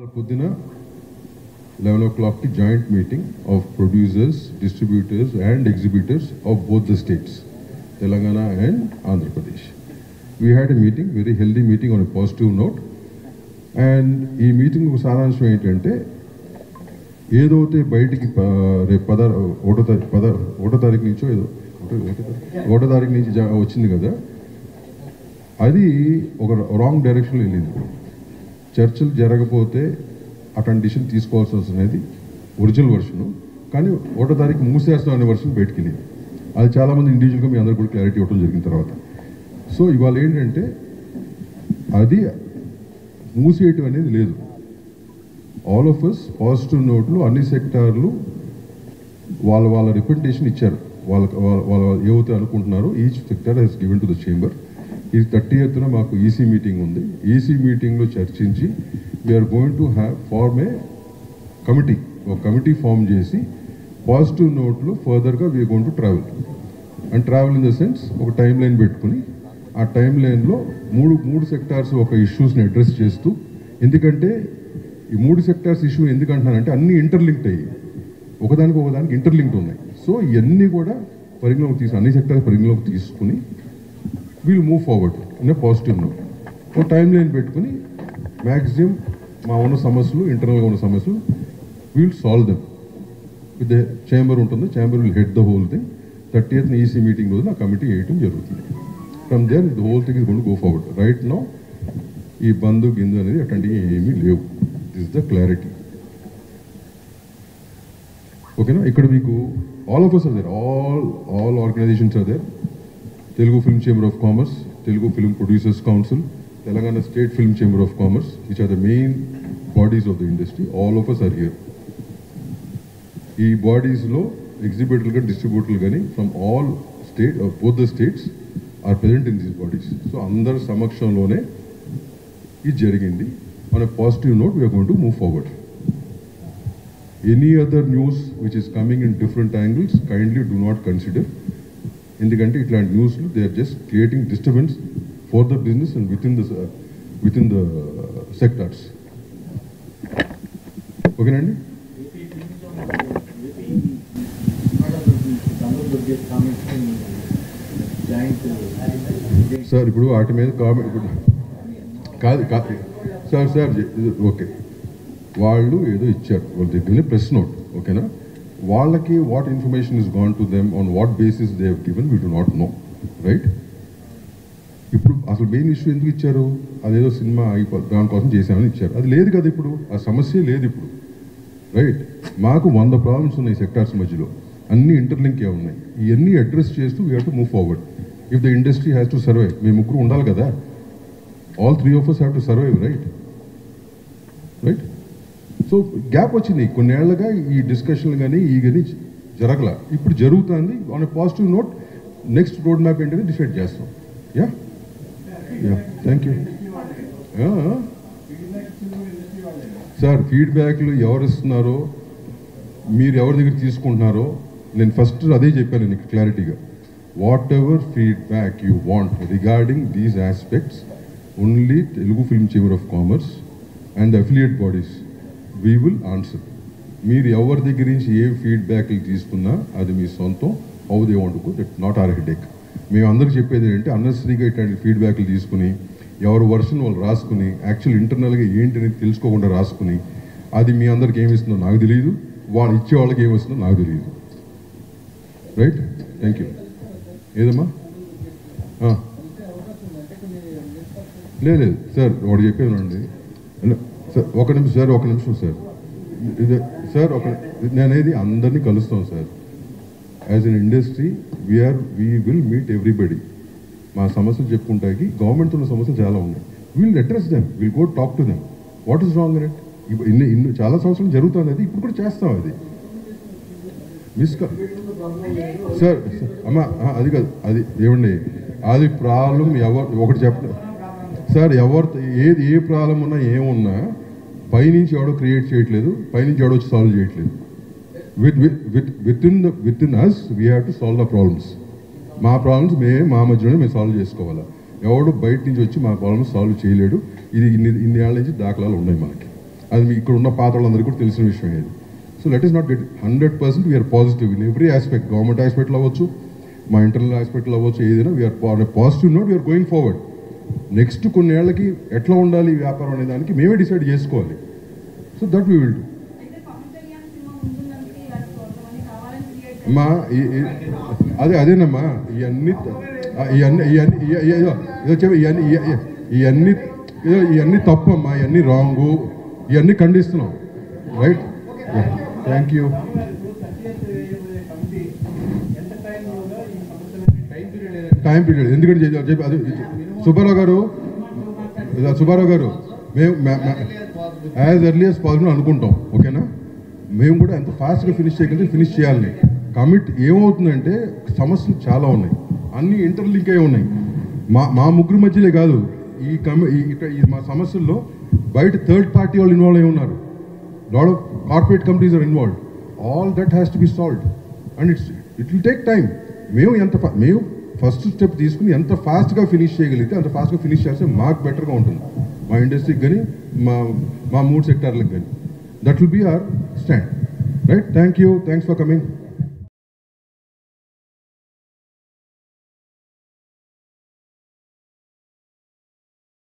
Pudina, 11 o'clock joint meeting of producers, distributors and exhibitors of both the states, Telangana and Andhra Pradesh. We had a meeting, very healthy meeting on a positive note. And ఈ meeting సారాంశం ఏంటంటే ఏదైతే బయటికి రేపు ఒకటో తారీఖు నుంచో ఒకటో తారీఖు నుంచి వచ్చింది కదా, అది ఒక రాంగ్ డైరెక్షన్లో వెళ్ళింది. చర్చలు జరగకపోతే అటువంటి డిసిషన్ తీసుకోవాల్సి వస్తున్నది ఒరిజినల్ వర్షను, కానీ ఒకటో తారీఖు మూసేస్తాం అనే వర్షన్ బయటికి వెళ్ళింది. అది చాలామంది ఇండివిజువల్గా మీ అందరూ కూడా క్లారిటీ ఇవ్వడం జరిగిన తర్వాత. సో ఇవాళ ఏంటంటే అది మూసేయటం అనేది లేదు. ఆల్ ఆఫ్ అస్ పాజిటివ్ నోట్లు అన్ని సెక్టార్లు వాళ్ళ రిప్రజెంటేషన్ ఇచ్చారు. వాళ్ళ ఏవైతే అనుకుంటున్నారో each sector has given to the chamber. ఈ 30th మాకు ఈసీ మీటింగ్ ఉంది. ఈసీ మీటింగ్లో చర్చించి we are going to form a committee, ఒక కమిటీ ఫామ్ చేసి పాజిటివ్ నోట్లో ఫర్దర్గా we are going to travel in the sense ఒక టైం లైన్ పెట్టుకుని ఆ టైం లైన్లో మూడు సెక్టార్స్ ఒక ఇష్యూస్ని అడ్రస్ చేస్తూ, ఎందుకంటే ఈ 3 సెక్టార్స్ ఇష్యూ ఎందుకంటున్నానంటే అన్నీ ఇంటర్లింక్డ్ అయ్యి ఒకదానికి ఇంటర్లింక్డ్ ఉన్నాయి. సో ఇవన్నీ కూడా అన్ని సెక్టార్స్ పరిగణలోకి తీసుకుని we'll move forward in a positive note. ఒక టైం లైన్ పెట్టుకుని మ్యాక్సిమం మా ఉన్న సమస్యలు, ఇంటర్నల్గా ఉన్న సమస్యలు we'll solve them with the chamber ఉంటుంది. Chamber will head the whole thing. 30th EC meeting రోజు నా కమిటీ వేయటం జరుగుతుంది. From there the whole thing is going to go forward. Right now ఈ బంధు గిందు అనేది అట్లాంటివి ఏమీ లేవు. This is the clarity. ఓకేనా? ఇక్కడ మీకు all of us are there, all organizations are there. Telugu Film Chamber of Commerce, Telugu Film Producers Council, Telangana State Film Chamber of Commerce, which are the main bodies of the industry. All of us are here. ఈ బాడీస్లో ఎగ్జిబిటర్లు కానీ డిస్ట్రిబ్యూటర్లు కానీ from all both the states are present in these bodies. So అందరి సమక్షంలోనే ఇది జరిగింది. On a positive note, we are going to move forward. Any other news which is coming in different angles, kindly do not consider. ఎందుకంటే ఇట్లాంటి న్యూస్లు they are just creating disturbance for the business and with in the sectors. ఓకేనండి? Sir ఇప్పుడు వాటి మీద comment కాదు sir okay, వాళ్ళు ఏదో ఇచ్చారు, వాళ్ళు దగ్గర ప్రెస్ నోట్. ఓకేనా? వాళ్ళకి what information is gone to them, on what basis they have given, we do not know. Right? ఇప్పుడు అసలు మెయిన్ ఇష్యూ ఎందుకు ఇచ్చారు? అదేదో సినిమా దానికోసం చేసామని ఇచ్చారు. అది లేదు కదా, ఇప్పుడు ఆ సమస్య లేదు ఇప్పుడు. రైట్? మాకు 100 ప్రాబ్లమ్స్ ఉన్నాయి సెక్టార్స్ మధ్యలో, అన్ని ఇంటర్లింకే ఉన్నాయి. ఇవన్నీ అడ్రస్ చేస్తూ we have to move forward. If the industry has to survive, మేము ముగ్గురు ఉండాలి కదా, all 3 of us have to survive, right? So gap వచ్చింది కొన్నేళ్లుగా, ఈ డిస్కషన్లు కానీ జరగల. ఇప్పుడు జరుగుతుంది. On a positive note next road map ఏంటని డిసైడ్ చేస్తాం. Yeah thank you sir. ఫీడ్బ్యాక్లు ఎవరు ఇస్తున్నారో, మీరు ఎవరి దగ్గర తీసుకుంటున్నారో, నేను ఫస్ట్ అదే చెప్పాను నీకు క్లారిటీగా. What ever feedback you want regarding these aspects, only Telugu Film Chamber of Commerce and the affiliate bodies, we will answer. మీరు ఎవరి దగ్గర నుంచి ఏ ఫీడ్బ్యాక్లు తీసుకున్నా అది మీ సొంతం. How they want to go, that not our headache. మేము అందరికి చెప్పేది ఏంటంటే అన్నెసరీగా ఇట్లాంటి ఫీడ్బ్యాక్లు తీసుకుని ఎవరు వర్షన్ వాళ్ళు రాసుకుని యాక్చువల్ ఇంటర్నల్గా ఏంటనేది తెలుసుకోకుండా రాసుకుని అది మీ అందరికి ఏమిస్తుందో నాకు తెలియదు, వాళ్ళు ఇచ్చే వాళ్ళకి ఏమిస్తుందో నాకు తెలియదు. రైట్? Thank you. ఏదమ్మా? లేదు సార్, వాడు చెప్పానండి సార్. ఒక నిమిషం సార్. ఇది సార్ నేనేది అందరినీ కలుస్తాం sir. As an industry we will meet everybody. మా సమస్యలు చెప్పుకుంటాకి గవర్నమెంట్ ఉన్న సమస్యలు చాలా ఉన్నాయి. Will address them, will go talk to them. What is wrong in it? ఇన్ని చాలా సంవత్సరాలు జరుగుతుంది, అది ఇప్పుడు కూడా చేస్తాం. అది సార్ అమ్మా, అది కాదు, అది ఏమండి, అది ప్రాబ్లం ఒకటి చెప్పండి సార్. ఏ ప్రాబ్లం ఉన్నా ఏమున్నా పైనుంచి ఎవడో క్రియేట్ చేయట్లేదు, పైనుంచి ఎవడో వచ్చి సాల్వ్ చేయట్లేదు. With in us we have to solve the problems. మా ప్రాబ్లమ్స్ మా మధ్యలోనే మేము సాల్వ్ చేసుకోవాలా. ఎవడు బయట నుంచి వచ్చి మా ప్రాబ్లమ్స్ సాల్వ్ చేయలేడు. ఇది ఇన్ని ఏళ్ళ నుంచి దాఖలాలు ఉన్నాయి మనకి. అది మీ ఇక్కడ ఉన్న పాత వాళ్ళందరికీ కూడా తెలిసిన విషయం ఇది. So let is not get 100% we're positive in every aspect. Government ఆస్పెక్ట్లో అవ్వచ్చు, మా ఇంటర్నల్ ఆస్పెక్ట్లో అవ్వచ్చు, ఏదైనా we're positive note, we're going forward. Next కొన్ని ఏళ్ళకి ఎట్లా ఉండాలి ఈ వ్యాపారం అనే దానికి మేమే డిసైడ్ చేసుకోవాలి. So that we will do. అమ్మా అదేనమ్మా ఇవన్నీ తప్పు అమ్మా, ఇవన్నీ రాంగు, ఇవన్నీ ఖండిస్తున్నాం. Right, thank you. Time period ఎందుకంటే అది సుబ్బారావు గారు మేము యాజ్ ఎర్లీ యాజ్ పాసిబుల్ అనుకుంటాం. ఓకేనా, మేము కూడా ఎంత ఫాస్ట్గా ఫినిష్ చేయగలిగితే ఫినిష్ చేయాలని కమిట్. ఏమవుతుందంటే సమస్యలు చాలా ఉన్నాయి, అన్నీ ఇంటర్లింక్ అయి ఉన్నాయి. మా ముగ్గురు మధ్యలే కాదు, ఈ మా సమస్యల్లో బయట థర్డ్ పార్టీ వాళ్ళు ఇన్వాల్వ్ అయి ఉన్నారు. Lot of corporate companies are involved. All that has to be solved and it will take time. మేము ఫస్ట్ స్టెప్ తీసుకుని ఎంత ఫాస్ట్గా ఫినిష్ చేయగలిగితే అంత ఫాస్ట్గా ఫినిష్ చేస్తే మాకు బెటర్గా ఉంటుంది, మా ఇండస్ట్రీకి కానీ మా 3 సెక్టార్లకు కానీ. That will be our stand. Right, thank you, thanks for coming.